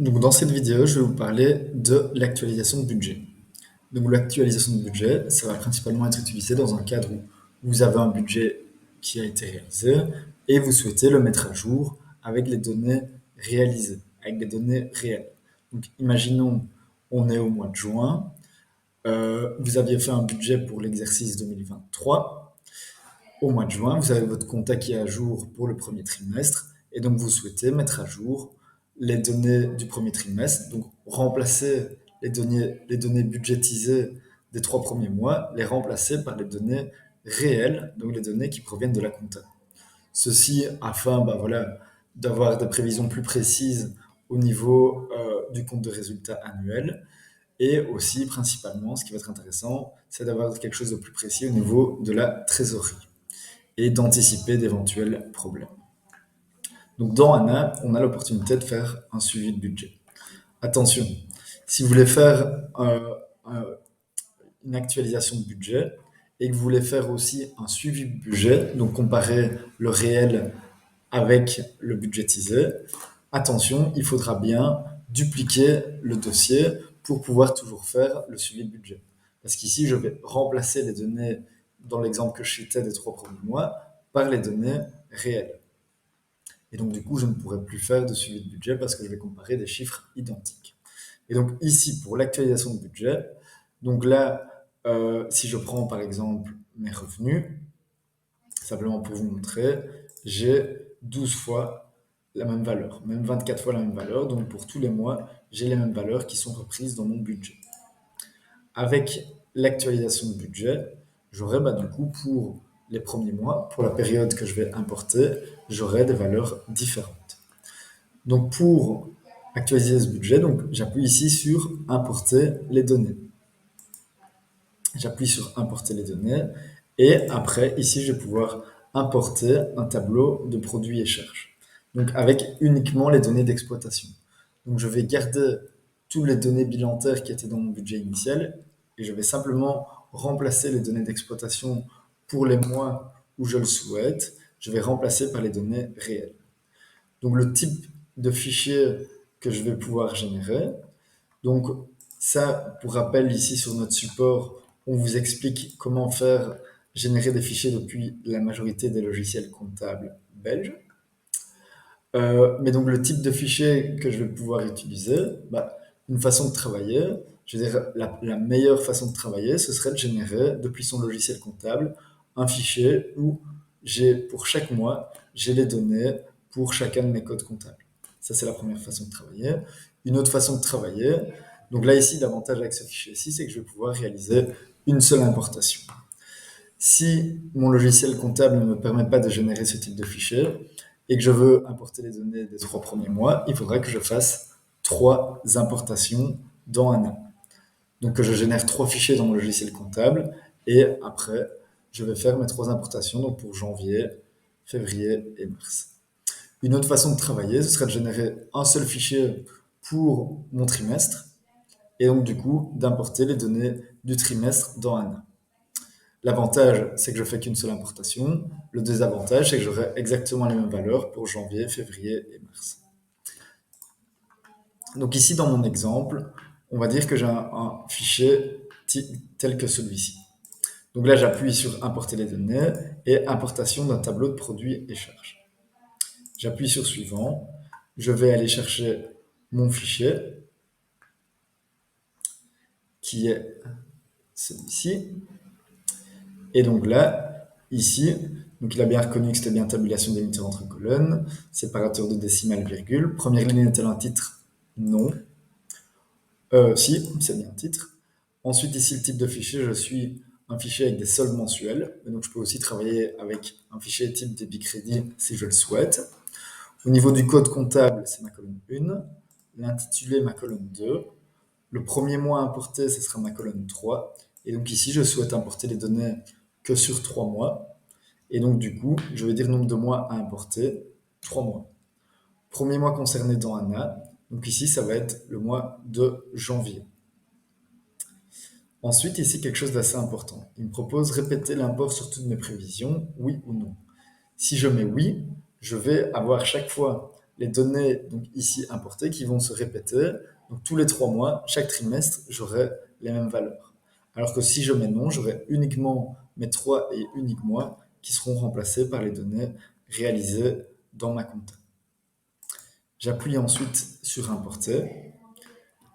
Donc, dans cette vidéo, je vais vous parler de l'actualisation de budget. Donc, l'actualisation de budget, ça va principalement être utilisé dans un cadre où vous avez un budget qui a été réalisé et vous souhaitez le mettre à jour avec les données réalisées, avec des données réelles. Donc, imaginons, on est au mois de juin, vous aviez fait un budget pour l'exercice 2023. Au mois de juin, vous avez votre compta qui est à jour pour le premier trimestre et donc vous souhaitez mettre à jour les données du premier trimestre, donc remplacer les données budgétisées des 3 premiers mois, les remplacer par les données réelles, donc les données qui proviennent de la compta. Ceci afin voilà, d'avoir des prévisions plus précises au niveau du compte de résultat annuel et aussi principalement, ce qui va être intéressant, c'est d'avoir quelque chose de plus précis au niveau de la trésorerie et d'anticiper d'éventuels problèmes. Donc dans ANA, on a l'opportunité de faire un suivi de budget. Attention, si vous voulez faire une actualisation de budget et que vous voulez faire aussi un suivi de budget, donc comparer le réel avec le budgétisé, attention, il faudra bien dupliquer le dossier pour pouvoir toujours faire le suivi de budget. Parce qu'ici, je vais remplacer les données, dans l'exemple que je citais des 3 premiers mois, par les données réelles. Et donc, du coup, je ne pourrai plus faire de suivi de budget parce que je vais comparer des chiffres identiques. Et donc, ici, pour l'actualisation de budget, donc là, si je prends par exemple mes revenus, simplement pour vous montrer, j'ai 12 fois la même valeur, même 24 fois la même valeur. Donc, pour tous les mois, j'ai les mêmes valeurs qui sont reprises dans mon budget. Avec l'actualisation de budget, j'aurai du coup pour les premiers mois, pour la période que je vais importer, j'aurai des valeurs différentes. Donc pour actualiser ce budget, donc j'appuie ici sur importer les données. J'appuie sur importer les données et après ici je vais pouvoir importer un tableau de produits et charges. Donc avec uniquement les données d'exploitation. Donc je vais garder toutes les données bilantaires qui étaient dans mon budget initial et je vais simplement remplacer les données d'exploitation pour les mois où je le souhaite. Je vais remplacer par les données réelles. Donc le type de fichier que je vais pouvoir générer. Donc ça, pour rappel, ici sur notre support, on vous explique comment faire générer des fichiers depuis la majorité des logiciels comptables belges. Mais donc le type de fichier que je vais pouvoir utiliser, une façon de travailler, je veux dire, la meilleure façon de travailler, ce serait de générer depuis son logiciel comptable un fichier où j'ai pour chaque mois, j'ai les données pour chacun de mes codes comptables. Ça, c'est la première façon de travailler. Une autre façon de travailler, donc là ici, l'avantage avec ce fichier-ci, c'est que je vais pouvoir réaliser une seule importation. Si mon logiciel comptable ne me permet pas de générer ce type de fichier et que je veux importer les données des 3 premiers mois, il faudra que je fasse 3 importations dans ANA. Donc que je génère 3 fichiers dans mon logiciel comptable et après, je vais faire mes 3 importations donc pour janvier, février et mars. Une autre façon de travailler, ce serait de générer un seul fichier pour mon trimestre et donc du coup d'importer les données du trimestre dans ANA. L'avantage, c'est que je fais qu'une seule importation. Le désavantage, c'est que j'aurai exactement les mêmes valeurs pour janvier, février et mars. Donc ici, dans mon exemple, on va dire que j'ai un fichier tel que celui-ci. Donc là, j'appuie sur importer les données et importation d'un tableau de produits et charges. J'appuie sur suivant. Je vais aller chercher mon fichier qui est celui-ci. Et donc là, ici, donc il a bien reconnu que c'était bien tabulation d'émetteur entre colonnes, séparateur de décimales, virgule. Première ligne est-elle un titre? Non. Si, c'est bien un titre. Ensuite, ici, le type de fichier, je suis un fichier avec des soldes mensuels. Et donc, je peux aussi travailler avec un fichier type débit crédit si je le souhaite. Au niveau du code comptable, c'est ma colonne 1. L'intitulé, ma colonne 2. Le premier mois importé, ce sera ma colonne 3. Et donc ici, je souhaite importer les données que sur 3 mois. Et donc du coup, je vais dire nombre de mois à importer, 3 mois. Premier mois concerné dans ANA, donc ici, ça va être le mois de janvier. Ensuite, ici, quelque chose d'assez important. Il me propose répéter l'import sur toutes mes prévisions, oui ou non. Si je mets oui, je vais avoir chaque fois les données donc ici importées qui vont se répéter. Donc tous les 3 mois, chaque trimestre, j'aurai les mêmes valeurs. Alors que si je mets non, j'aurai uniquement mes 3 et uniques mois qui seront remplacés par les données réalisées dans ma compta. J'appuie ensuite sur importer.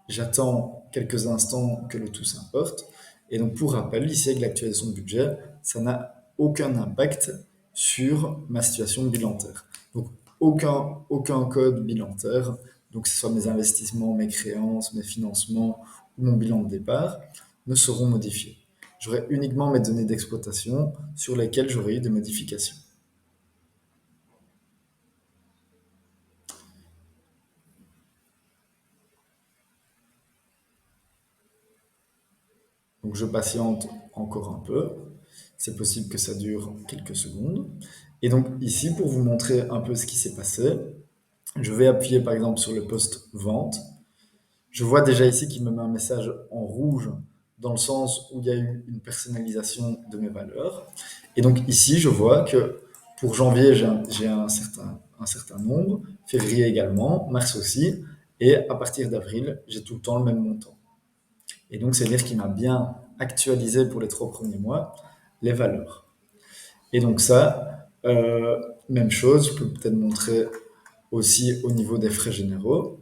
J'attends quelques instants que le tout s'importe. Et donc, pour rappel, ici, avec l'actualisation de budget, ça n'a aucun impact sur ma situation bilantaire. Donc, aucun code bilantaire, donc que ce soit mes investissements, mes créances, mes financements ou mon bilan de départ, ne seront modifiés. J'aurai uniquement mes données d'exploitation sur lesquelles j'aurai eu des modifications. Donc je patiente encore un peu. C'est possible que ça dure quelques secondes. Et donc ici, pour vous montrer un peu ce qui s'est passé, je vais appuyer par exemple sur le poste vente. Je vois déjà ici qu'il me met un message en rouge dans le sens où il y a eu une personnalisation de mes valeurs. Et donc ici, je vois que pour janvier, j'ai un certain nombre, février également, mars aussi, et à partir d'avril, j'ai tout le temps le même montant. Et donc, c'est-à-dire qu'il m'a bien actualisé pour les 3 premiers mois les valeurs. Et donc ça, même chose, je peux peut-être montrer aussi au niveau des frais généraux.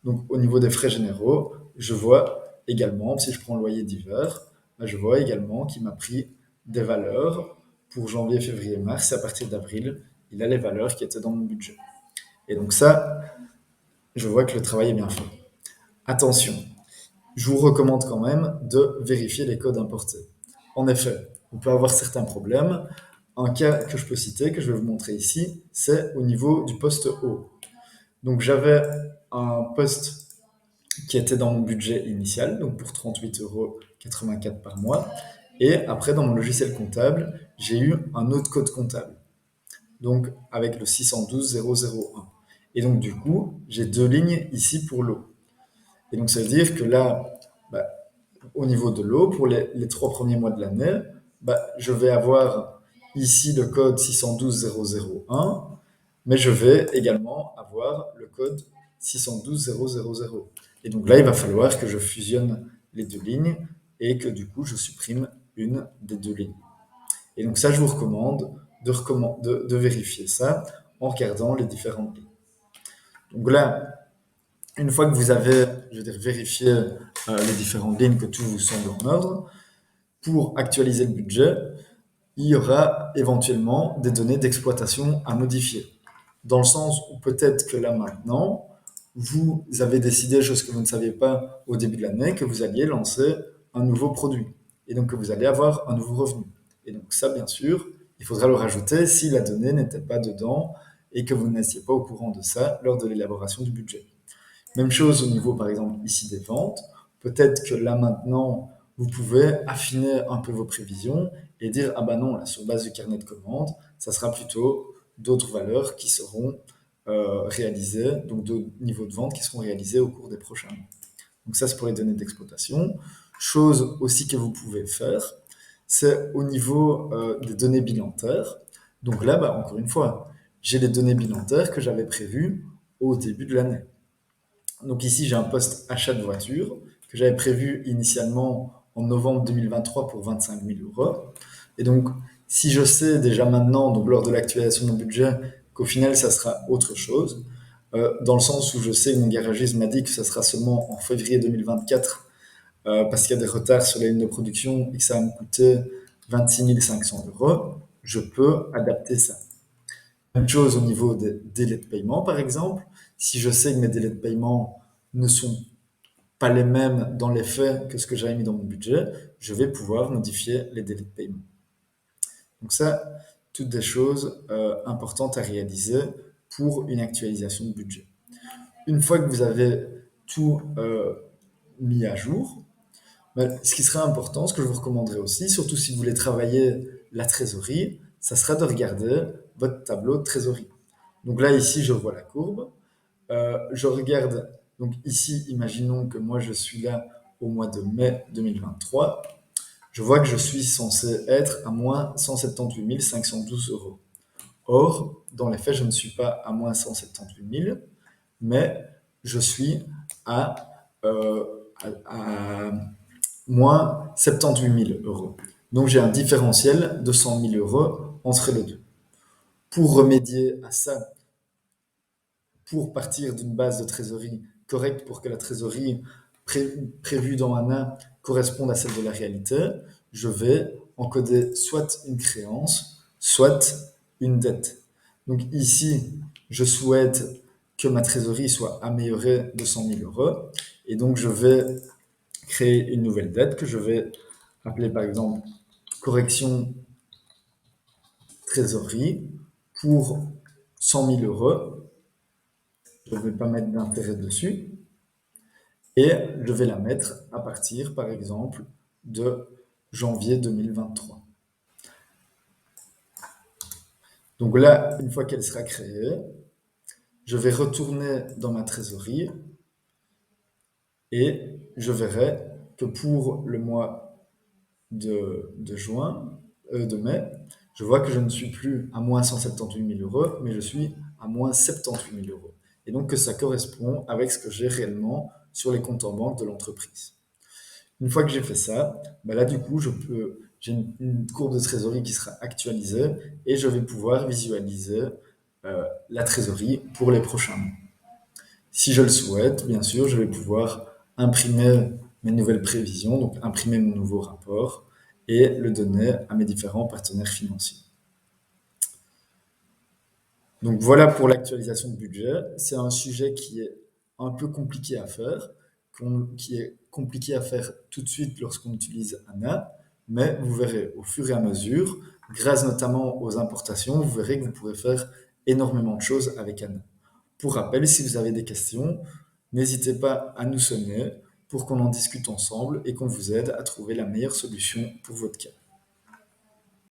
Donc au niveau des frais généraux, je vois également, si je prends le loyer d'hiver, je vois également qu'il m'a pris des valeurs pour janvier, février, mars, et à partir d'avril, il a les valeurs qui étaient dans mon budget. Et donc ça, je vois que le travail est bien fait. Attention, je vous recommande quand même de vérifier les codes importés. En effet, on peut avoir certains problèmes. Un cas que je peux citer, que je vais vous montrer ici, c'est au niveau du poste haut. Donc j'avais un poste qui était dans mon budget initial, donc pour 38,84 € par mois. Et après, dans mon logiciel comptable, j'ai eu un autre code comptable, donc avec le 612 001. Et donc du coup, j'ai 2 lignes ici pour l'eau. Et donc ça veut dire que là, bah, au niveau de l'eau, pour les 3 premiers mois de l'année, je vais avoir ici le code 612 001, mais je vais également avoir le code 612 000. Et donc là, il va falloir que je fusionne les 2 lignes et que du coup, je supprime une des 2 lignes. Et donc ça, je vous recommande de vérifier ça en regardant les différentes lignes. Donc là, une fois que vous avez, je veux dire, vérifié les différentes lignes, que tout vous semble en ordre, pour actualiser le budget, il y aura éventuellement des données d'exploitation à modifier. Dans le sens où peut-être que là maintenant, vous avez décidé, chose que vous ne saviez pas au début de l'année, que vous alliez lancer un nouveau produit. Et donc que vous allez avoir un nouveau revenu. Et donc ça, bien sûr, il faudra le rajouter si la donnée n'était pas dedans et que vous n'étiez pas au courant de ça lors de l'élaboration du budget. Même chose au niveau, par exemple, ici des ventes. Peut-être que là maintenant, vous pouvez affiner un peu vos prévisions et dire, ah ben non, là, sur base du carnet de commandes, ça sera plutôt d'autres valeurs qui seront réalisées, donc de niveaux de vente qui seront réalisés au cours des prochains mois. Donc ça, c'est pour les données d'exploitation. Chose aussi que vous pouvez faire, c'est au niveau des données bilantaires. Donc là, encore une fois, j'ai les données bilantaires que j'avais prévues au début de l'année. Donc ici, j'ai un poste achat de voiture que j'avais prévu initialement en novembre 2023 pour 25 000 €. Et donc, si je sais déjà maintenant, donc lors de l'actualisation de mon budget, qu'au final, ça sera autre chose, dans le sens où je sais que mon garagiste m'a dit que ça sera seulement en février 2024, parce qu'il y a des retards sur les lignes de production et que ça va me coûter 26 500 €, je peux adapter ça. Même chose au niveau des délais de paiement, par exemple. Si je sais que mes délais de paiement ne sont pas les mêmes dans les faits que ce que j'avais mis dans mon budget, je vais pouvoir modifier les délais de paiement. Donc ça, toutes des choses importantes à réaliser pour une actualisation de budget. Une fois que vous avez tout mis à jour, ce qui serait important, ce que je vous recommanderais aussi, surtout si vous voulez travailler la trésorerie, ça sera de regarder votre tableau de trésorerie. Donc là, ici, je vois la courbe. Je regarde, donc ici, imaginons que moi, je suis là au mois de mai 2023. Je vois que je suis censé être à moins 178 512 €. Or, dans les faits, je ne suis pas à moins 178 000, mais je suis à, euh, à moins 78 000 euros. Donc j'ai un différentiel de 100 000 euros entre les deux. Pour remédier à ça, pour partir d'une base de trésorerie correcte pour que la trésorerie prévue dans ANA corresponde à celle de la réalité, je vais encoder soit une créance, soit une dette. Donc ici, je souhaite que ma trésorerie soit améliorée de 100 000 euros et donc je vais créer une nouvelle dette que je vais appeler par exemple correction trésorerie pour 100 000 euros. Je ne vais pas mettre d'intérêt dessus. Et je vais la mettre à partir, par exemple, de janvier 2023. Donc là, une fois qu'elle sera créée, je vais retourner dans ma trésorerie et je verrai que pour le mois de mai, je vois que je ne suis plus à moins 178 000 euros, mais je suis à moins 78 000 euros. Et donc que ça correspond avec ce que j'ai réellement sur les comptes en banque de l'entreprise. Une fois que j'ai fait ça, bah là du coup, j'ai une courbe de trésorerie qui sera actualisée et je vais pouvoir visualiser la trésorerie pour les prochains mois. Si je le souhaite, bien sûr, je vais pouvoir imprimer mes nouvelles prévisions, donc imprimer mon nouveau rapport et le donner à mes différents partenaires financiers. Donc voilà pour l'actualisation de budget. C'est un sujet qui est un peu compliqué à faire, qui est compliqué à faire tout de suite lorsqu'on utilise ANA, mais vous verrez au fur et à mesure, grâce notamment aux importations, vous verrez que vous pourrez faire énormément de choses avec ANA. Pour rappel, si vous avez des questions, n'hésitez pas à nous sonner pour qu'on en discute ensemble et qu'on vous aide à trouver la meilleure solution pour votre cas.